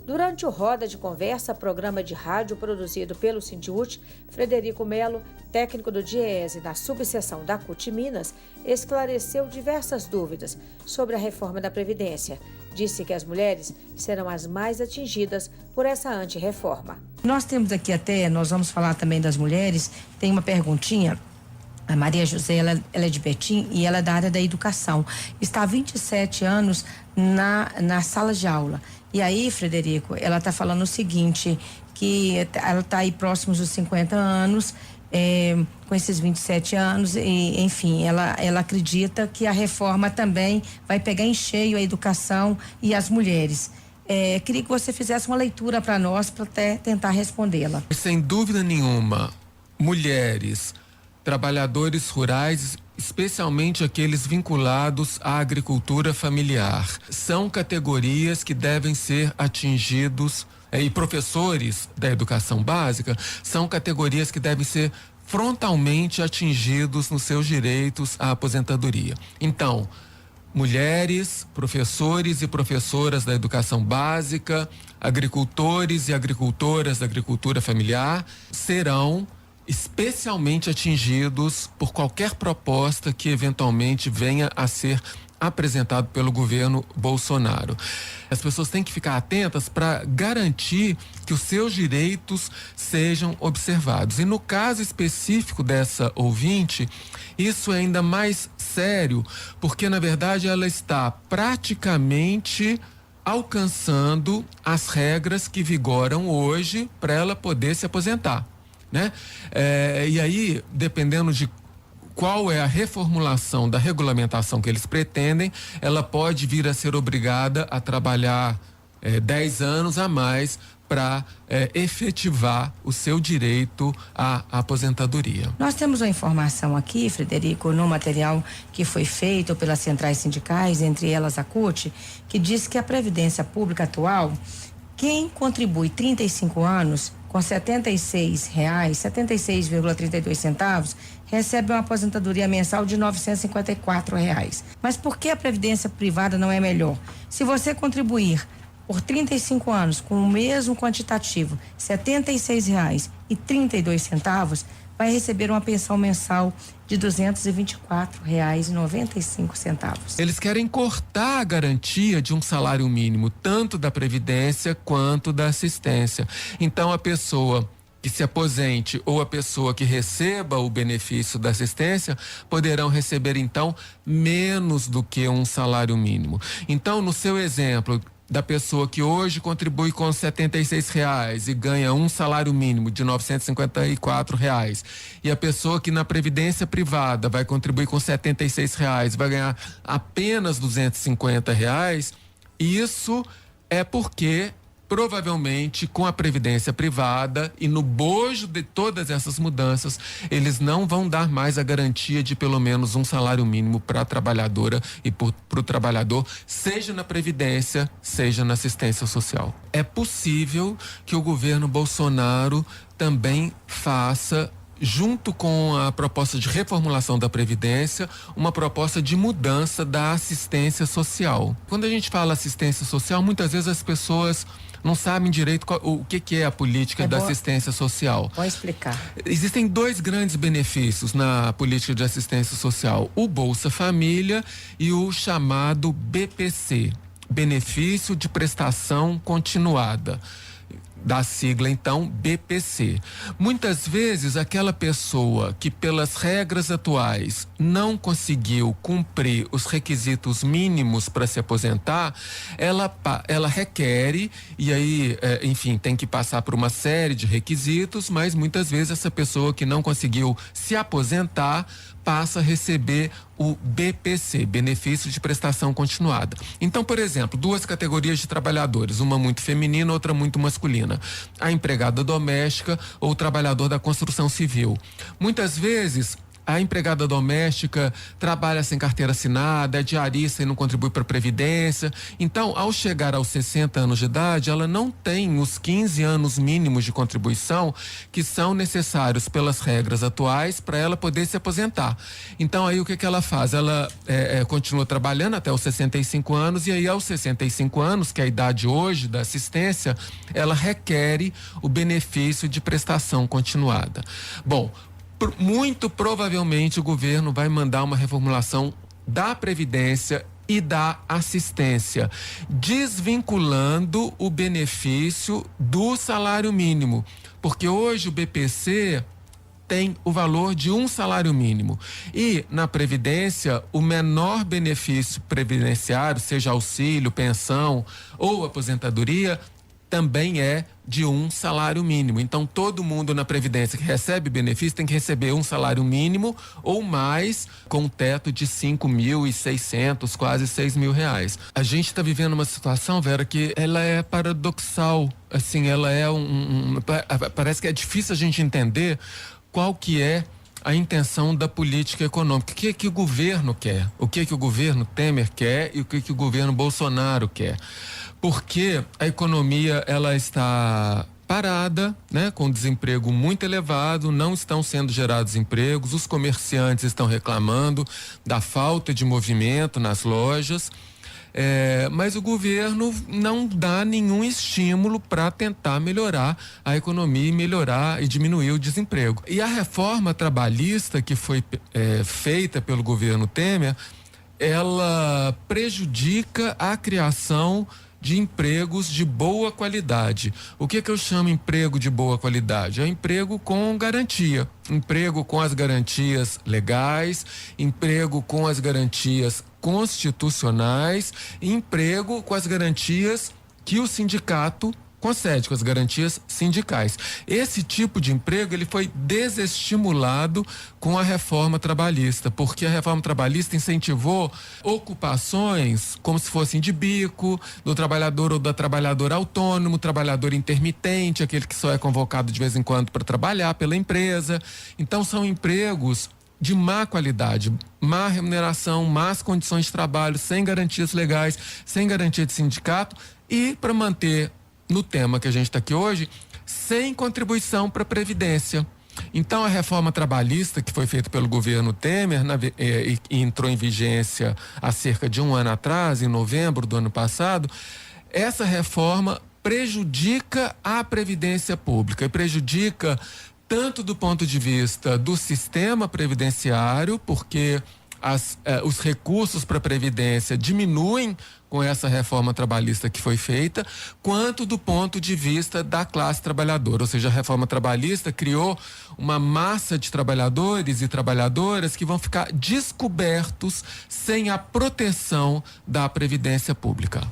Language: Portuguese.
Durante o Roda de Conversa, programa de rádio produzido pelo Sindiúti, Frederico Melo, técnico do DIEESE na subseção da CUT Minas, esclareceu diversas dúvidas sobre a reforma da Previdência. Disse que as mulheres serão as mais atingidas por essa antirreforma. Nós temos aqui nós vamos falar também das mulheres, tem uma perguntinha. A Maria José, ela é de Betim e ela é da área da educação. Está há 27 anos na sala de aula. E aí, Frederico, ela está falando o seguinte, que ela está aí próximos dos 50 anos, com esses 27 anos, e, enfim, ela acredita que a reforma também vai pegar em cheio a educação e as mulheres. Queria que você fizesse uma leitura para nós, para até tentar respondê-la. Sem dúvida nenhuma, mulheres, trabalhadores rurais, especialmente aqueles vinculados à agricultura familiar, são categorias que devem ser atingidos, e professores da educação básica são categorias que devem ser frontalmente atingidos nos seus direitos à aposentadoria. Então, mulheres, professores e professoras da educação básica, agricultores e agricultoras da agricultura familiar serão especialmente atingidos por qualquer proposta que eventualmente venha a ser apresentado pelo governo Bolsonaro. As pessoas têm que ficar atentas para garantir que os seus direitos sejam observados. E no caso específico dessa ouvinte, isso é ainda mais sério, porque na verdade ela está praticamente alcançando as regras que vigoram hoje para ela poder se aposentar, né? E aí, dependendo de qual é a reformulação da regulamentação que eles pretendem, ela pode vir a ser obrigada a trabalhar 10 anos a mais para efetivar o seu direito à aposentadoria. Nós temos uma informação aqui, Frederico, no material que foi feito pelas centrais sindicais, entre elas a CUT, que diz que a Previdência Pública atual, quem contribui 35 anos com R$ 76,32, recebe uma aposentadoria mensal de R$ 954. Mas por que a previdência privada não é melhor? Se você contribuir por 35 anos com o mesmo quantitativo, R$ 76,32, vai receber uma pensão mensal de R$ 224,95. Eles querem cortar a garantia de um salário mínimo, tanto da previdência quanto da assistência. Então, a pessoa que se aposente ou a pessoa que receba o benefício da assistência poderão receber, então, menos do que um salário mínimo. Então, no seu exemplo da pessoa que hoje contribui com R$ 76 e ganha um salário mínimo de R$ 954, e a pessoa que na previdência privada vai contribuir com R$ 76 vai ganhar apenas R$ 250, isso é porque provavelmente com a previdência privada e no bojo de todas essas mudanças, eles não vão dar mais a garantia de pelo menos um salário mínimo para a trabalhadora e para o trabalhador, seja na previdência, seja na assistência social. É possível que o governo Bolsonaro também faça, junto com a proposta de reformulação da Previdência, uma proposta de mudança da assistência social. Quando a gente fala assistência social, muitas vezes as pessoas não sabem direito o que é a política da assistência social. Pode explicar. Existem dois grandes benefícios na política de assistência social: o Bolsa Família e o chamado BPC, Benefício de Prestação Continuada, da sigla então BPC. Muitas vezes aquela pessoa que pelas regras atuais não conseguiu cumprir os requisitos mínimos para se aposentar, ela requer, e aí enfim, tem que passar por uma série de requisitos, mas muitas vezes essa pessoa que não conseguiu se aposentar passa a receber o BPC, Benefício de Prestação Continuada. Então, por exemplo, duas categorias de trabalhadores, uma muito feminina, outra muito masculina: a empregada doméstica ou o trabalhador da construção civil. Muitas vezes a empregada doméstica trabalha sem carteira assinada, é diarista e não contribui para a Previdência. Então, ao chegar aos 60 anos de idade, ela não tem os 15 anos mínimos de contribuição que são necessários pelas regras atuais para ela poder se aposentar. Então, aí o que ela faz? Ela continua trabalhando até os 65 anos e aí aos 65 anos, que é a idade hoje da assistência, ela requer o benefício de prestação continuada. Bom, muito provavelmente o governo vai mandar uma reformulação da Previdência e da assistência, desvinculando o benefício do salário mínimo, porque hoje o BPC tem o valor de um salário mínimo e na Previdência o menor benefício previdenciário, seja auxílio, pensão ou aposentadoria, também é de um salário mínimo. Então, todo mundo na Previdência que recebe benefício tem que receber um salário mínimo ou mais, com um teto de 5.600, quase 6.000 reais. A gente está vivendo uma situação, Vera, que ela é paradoxal. Assim, ela é parece que é difícil a gente entender qual que é a intenção da política econômica. O que o governo quer? O que o governo Temer quer e o que o governo Bolsonaro quer? Porque a economia ela está parada, né, com desemprego muito elevado, não estão sendo gerados empregos, os comerciantes estão reclamando da falta de movimento nas lojas. Mas o governo não dá nenhum estímulo para tentar melhorar a economia e melhorar e diminuir o desemprego. E a reforma trabalhista que foi feita pelo governo Temer, ela prejudica a criação de empregos de boa qualidade. O que eu chamo emprego de boa qualidade? É emprego com garantia, emprego com as garantias legais, emprego com as garantias constitucionais, emprego com as garantias que o sindicato concede, com as garantias sindicais. Esse tipo de emprego ele foi desestimulado com a reforma trabalhista, porque a reforma trabalhista incentivou ocupações como se fossem de bico, do trabalhador ou da trabalhadora autônomo, trabalhador intermitente, aquele que só é convocado de vez em quando para trabalhar pela empresa. Então são empregos de má qualidade, má remuneração, más condições de trabalho, sem garantias legais, sem garantia de sindicato e, para manter no tema que a gente está aqui hoje, sem contribuição para a Previdência. Então, a reforma trabalhista que foi feita pelo governo Temer e entrou em vigência há cerca de um ano atrás, em novembro do ano passado, essa reforma prejudica a Previdência Pública e prejudica tanto do ponto de vista do sistema previdenciário, porque os recursos para a Previdência diminuem com essa reforma trabalhista que foi feita, quanto do ponto de vista da classe trabalhadora. Ou seja, a reforma trabalhista criou uma massa de trabalhadores e trabalhadoras que vão ficar descobertos sem a proteção da Previdência Pública.